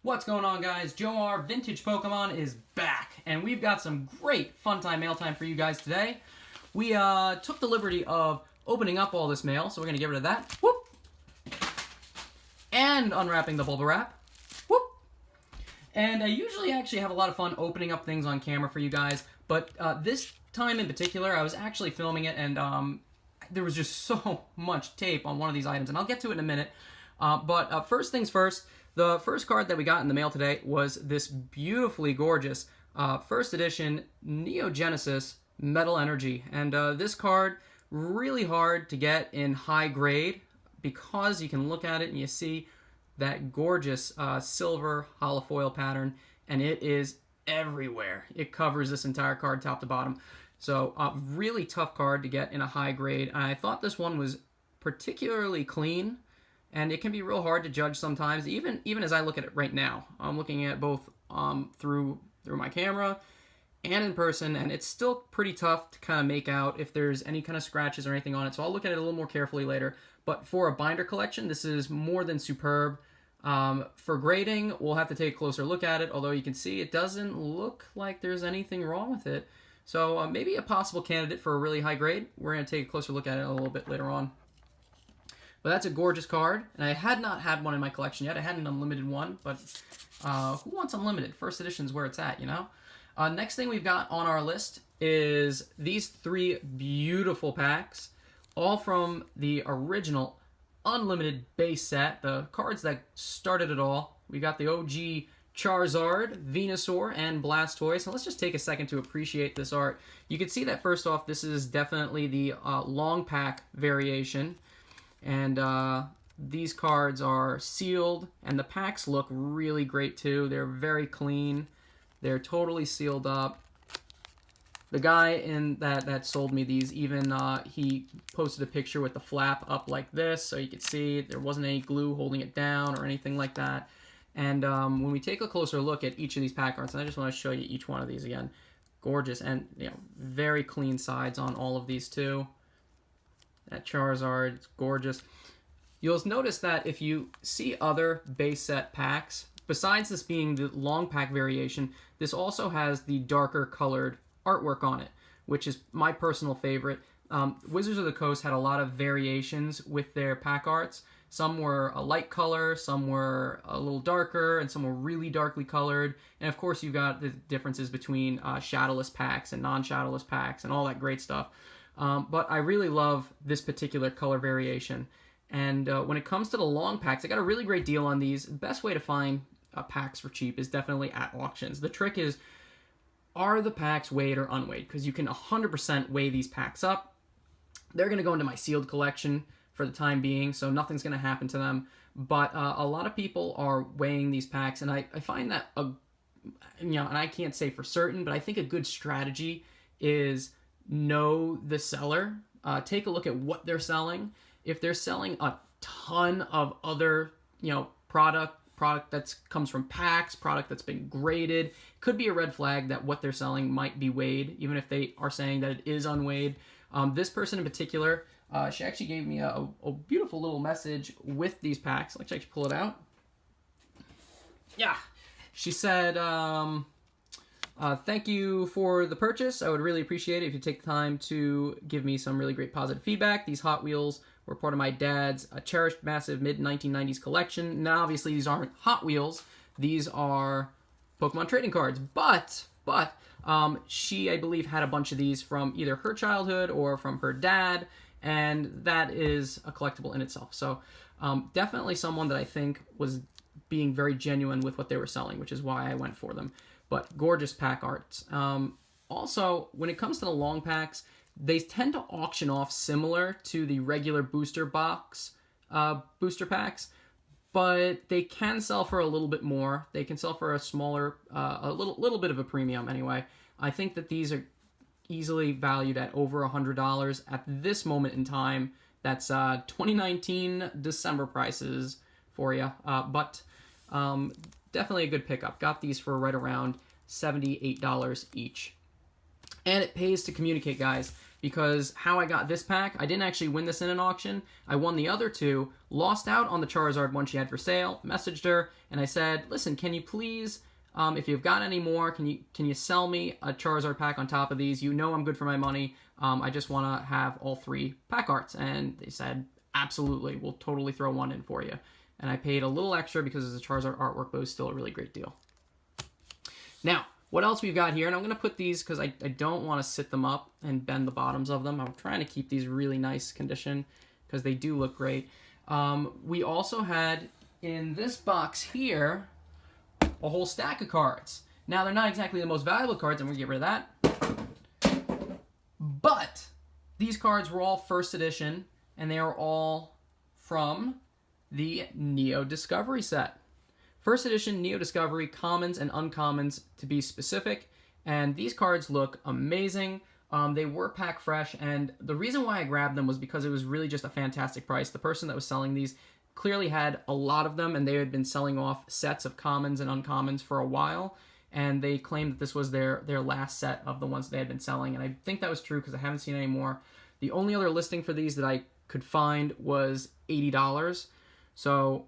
What's going on, guys? Joe R. Vintage Pokemon is back, and we've got some great fun time mail time for you guys today. We took the liberty of opening up all this mail, so we're going to get rid of that. Whoop! And unwrapping the bubble wrap. Whoop! And I usually actually have a lot of fun opening up things on camera for you guys, but this time in particular, I was actually filming it, and there was just so much tape on one of these items, and I'll get to it in a minute. But first things first, the first card that we got in the mail today was this beautifully gorgeous first edition Neo Genesis Metal Energy. And this card, really hard to get in high grade because you can look at it and you see that gorgeous silver holofoil pattern, and it is everywhere. It covers this entire card top to bottom. So really tough card to get in a high grade. And I thought this one was particularly clean. And it can be real hard to judge sometimes, even as I look at it right now. I'm looking at both through my camera and in person, and it's still pretty tough to kind of make out if there's any kind of scratches or anything on it. So I'll look at it a little more carefully later. But for a binder collection, this is more than superb. For grading, we'll have to take a closer look at it, although you can see it doesn't look like there's anything wrong with it. So maybe a possible candidate for a really high grade. We're going to take a closer look at it a little bit later on. But that's a gorgeous card, and I had not had one in my collection yet. I had an unlimited one, but who wants unlimited? First edition's where it's at, you know? Next thing we've got on our list is these three beautiful packs, all from the original unlimited base set, the cards that started it all. We got the OG Charizard, Venusaur, and Blastoise. So let's just take a second to appreciate this art. You can see that first off, this is definitely the long pack variation. And these cards are sealed, and the packs look really great too. They're very clean. They're totally sealed up. The guy in that sold me these, even he posted a picture with the flap up like this, so you could see there wasn't any glue holding it down or anything like that. And when we take a closer look at each of these pack arts, and I just want to show you each one of these again, gorgeous, and very clean sides on all of these too. That Charizard, it's gorgeous. You'll notice that if you see other base set packs, besides this being the long pack variation, this also has the darker colored artwork on it, which is my personal favorite. Wizards of the Coast had a lot of variations with their pack arts. Some were a light color, some were a little darker, and some were really darkly colored. And of course, you've got the differences between shadowless packs and non-shadowless packs and all that great stuff. But I really love this particular color variation. And when it comes to the long packs, I got a really great deal on these. The best way to find packs for cheap is definitely at auctions. The trick is, are the packs weighed or unweighed? Because you can 100% weigh these packs up. They're going to go into my sealed collection for the time being, so nothing's going to happen to them. But a lot of people are weighing these packs, and I find that, and I can't say for certain, but I think a good strategy is know the seller. Take a look at what they're selling. If they're selling a ton of other, product that comes from packs, product that's been graded, could be a red flag that what they're selling might be weighed, even if they are saying that it is unweighed. This person in particular, she actually gave me a beautiful little message with these packs. Let's actually pull it out. Yeah. She said, thank you for the purchase. I would really appreciate it if you take the time to give me some really great positive feedback. These Hot Wheels were part of my dad's cherished massive mid-1990s collection. Now, obviously, these aren't Hot Wheels. These are Pokemon trading cards. But she, I believe, had a bunch of these from either her childhood or from her dad, and that is a collectible in itself. So definitely someone that I think was being very genuine with what they were selling, which is why I went for them. But gorgeous pack arts. Also, when it comes to the long packs, they tend to auction off similar to the regular booster box booster packs, but they can sell for a little bit more. They can sell for a smaller, a little bit of a premium anyway. I think that these are easily valued at over $100 at this moment in time. That's 2019 December prices for you, but definitely a good pickup. Got these for right around $78 each. And it pays to communicate, guys, because how I got this pack, I didn't actually win this in an auction. I won the other two, lost out on the Charizard one she had for sale, messaged her, and I said, listen, can you please, if you've got any more, can you sell me a Charizard pack on top of these? You know I'm good for my money. I just want to have all 3 pack arts. And they said, absolutely, we'll totally throw one in for you. And I paid a little extra because it's a Charizard artwork, but it was still a really great deal. Now, what else we've got here, and I'm going to put these because I don't want to sit them up and bend the bottoms of them. I'm trying to keep these really nice condition because they do look great. We also had in this box here a whole stack of cards. Now, they're not exactly the most valuable cards. I'm going to get rid of that. But these cards were all first edition, and they are all from the Neo Discovery set. First edition Neo Discovery, commons and uncommons to be specific, and these cards look amazing. They were pack fresh, and the reason why I grabbed them was because it was really just a fantastic price. The person that was selling these clearly had a lot of them, and they had been selling off sets of commons and uncommons for a while, and they claimed that this was their last set of the ones they had been selling, and I think that was true because I haven't seen any more. The only other listing for these that I could find was $80, so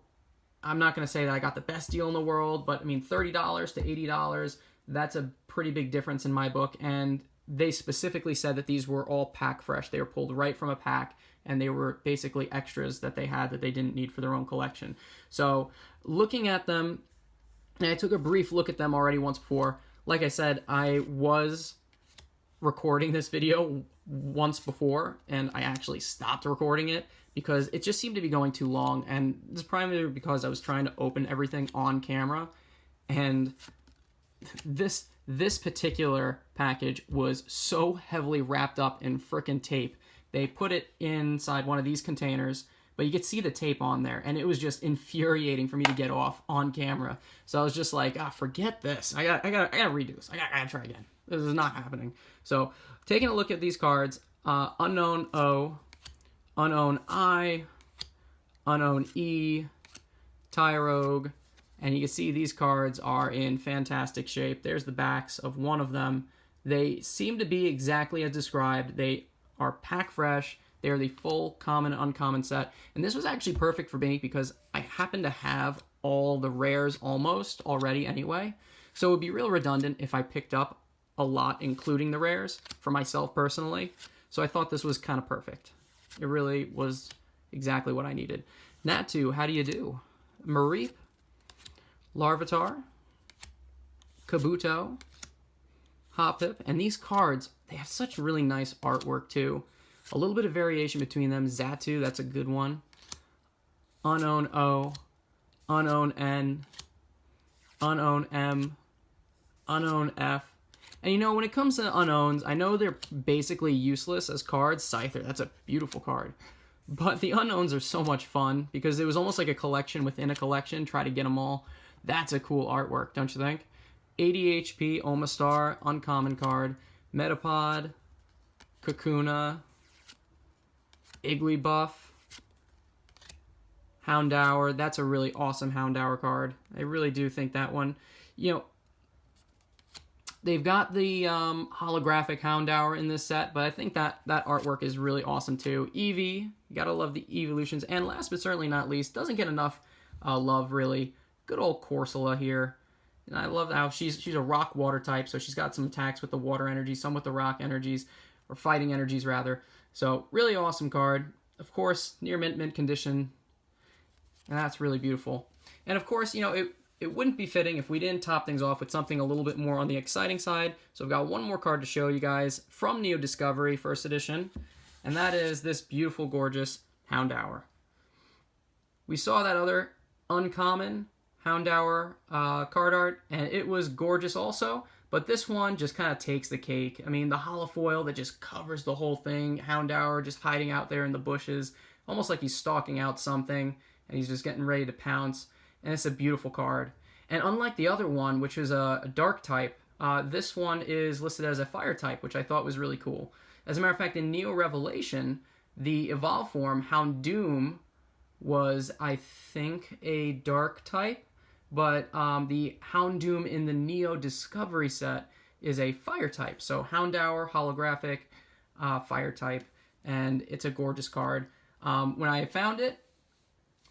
I'm not going to say that I got the best deal in the world, but I mean $30 to $80, that's a pretty big difference in my book, and they specifically said that these were all pack fresh. They were pulled right from a pack, and they were basically extras that they had that they didn't need for their own collection. So looking at them, and I took a brief look at them already once before. Like I said, I was recording this video once before, and I actually stopped recording it because it just seemed to be going too long, and this is primarily because I was trying to open everything on camera, and this particular package was so heavily wrapped up in frickin' tape. They put it inside one of these containers, but you could see the tape on there, and it was just infuriating for me to get off on camera. So I was just like, forget this. I gotta redo this. I gotta try again. This is not happening. So taking a look at these cards, Unknown O, Unknown I, Unknown E, Tyrogue, and you can see these cards are in fantastic shape. There's the backs of one of them. They seem to be exactly as described. They are pack fresh. They are the full common and uncommon set. And this was actually perfect for me because I happen to have all the rares almost already anyway. So it would be real redundant if I picked up a lot, including the rares, for myself personally. So I thought this was kind of perfect. It really was exactly what I needed. Natu, how do you do? Mareep, Larvitar, Kabuto, Hoppip, and these cards, they have such really nice artwork too. A little bit of variation between them. Xatu, that's a good one. Unknown O, Unknown N, Unknown M, Unknown F. And you know, when it comes to unknowns, I know they're basically useless as cards. Scyther, that's a beautiful card. But the unknowns are so much fun because it was almost like a collection within a collection. Try to get them all. That's a cool artwork, don't you think? 80 HP, Omastar, uncommon card. Metapod, Kakuna, Igglybuff, Houndour. That's a really awesome Houndour card. I really do think that one, you know, they've got the holographic Houndour in this set, but I think that artwork is really awesome too. Eevee, you gotta love the evolutions. And last but certainly not least, doesn't get enough love really, good old Corsola here. And I love how she's a rock water type, so she's got some attacks with the water energy, some with the rock energies, or fighting energies rather. So really awesome card. Of course, near mint condition, and that's really beautiful. And of course, you know, it wouldn't be fitting if we didn't top things off with something a little bit more on the exciting side. So I've got one more card to show you guys from Neo Discovery First Edition, and that is this beautiful, gorgeous Houndour. We saw that other uncommon Houndour card art, and it was gorgeous also, but this one just kind of takes the cake. I mean, the holofoil that just covers the whole thing, Houndour just hiding out there in the bushes, almost like he's stalking out something, and he's just getting ready to pounce. And it's a beautiful card. And unlike the other one, which is a dark type, this one is listed as a fire type, which I thought was really cool. As a matter of fact, in Neo Revelation, the evolved form, Houndoom, was, I think, a dark type, but the Houndoom in the Neo Discovery set is a fire type. So Houndour, holographic, fire type, and it's a gorgeous card. When I found it,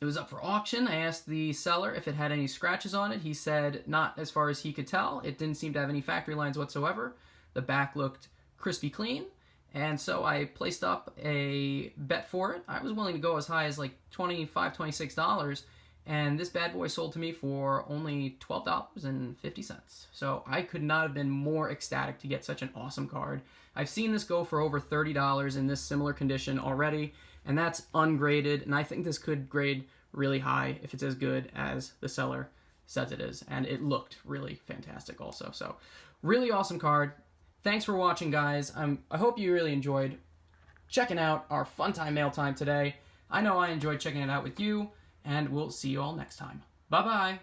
it was up for auction. I asked the seller if it had any scratches on it. He said not as far as he could tell. It didn't seem to have any factory lines whatsoever. The back looked crispy clean. And so I placed up a bet for it. I was willing to go as high as like $25, $26. And this bad boy sold to me for only $12.50. So I could not have been more ecstatic to get such an awesome card. I've seen this go for over $30 in this similar condition already, and that's ungraded, and I think this could grade really high if it's as good as the seller says it is, and it looked really fantastic also. So really awesome card. Thanks for watching, guys. I hope you really enjoyed checking out our Fun Time Mail Time today. I know I enjoyed checking it out with you, and we'll see you all next time. Bye-bye.